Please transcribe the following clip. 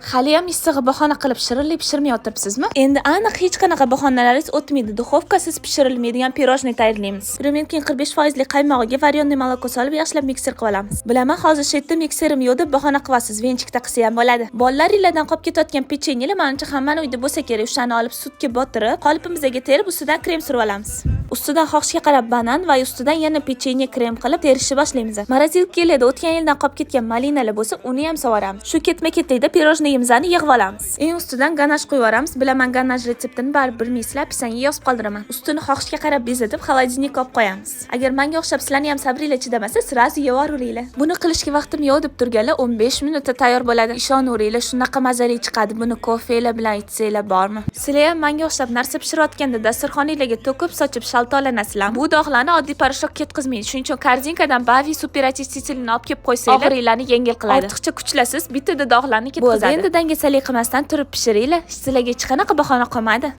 Hali ham issig'i bahona qilib shirinli pishirmay o'tiribsizmi? Endi aniq hech qanaqa bahonalaringiz o'tmaydi. Duxovkasiz pishirilmaydigan pirojni tayyorlaymiz. Rumenkin 45% qaymog'iga varyonli moloko solib yaxshilab mikser qilib olamiz. Bilaman, hozir shu yerda mikserim yo'q deb bahona qilyapsiz. Venchikda qilsa ham bo'ladi. Bolalardan qolib ketayotgan pechenyelar menimcha hammani uyda bo'lsa kerak. O'shani olib sutga botirib, qolipimizga terib, ustidan krem surib olamiz. Ustidan xohishga qarab banan va ustidan yana pechenye krem qilib terishni boshlaymiz. Morosilkalarda o'tgan yildan qolib ketgan malinalar bo'lsa, uni ham sovaramiz. Shu ketma-ketlikda pirojniyimizni yig'ib olamiz. Eng ustidan ganaj qo'yib yuboramiz. Bilaman, ganaj retseptini baribir bilmaysizlar, pisanga yozib qoldiraman. Ustini xohishga qarab bezatib, xolodilnikka olib qo'yamiz. Agar menga o'xshab sizlarni ham sabringlar chidamasa, sirazi yevoraveringlar. Buni qilishga vaqtim yo'q deb turganlar 15 minutda tayyor bo'ladi. Ishonaveringlar, shunaqa mazali chiqadi. Buni kofelar bilan ichsanglar bormi? Sizlar ham menga o'xshab narsa pishirayotganda dasturxoningizga to'kib sochib shaltolanasizlar. Bu dog'larni oddiy poрошок ketkazmaydi. Shuning uchun korzinkadan Bavi super очистительni olib kelib qo'ysanglar, og'riqlarni yengil qiladi. Ortiqcha kuchlasiz, bittada dog'larni ketkazadi. Endi dangasalik qilmasdan turib pishiringlar. Sizlarga hech qanaqa bahona qolmadi.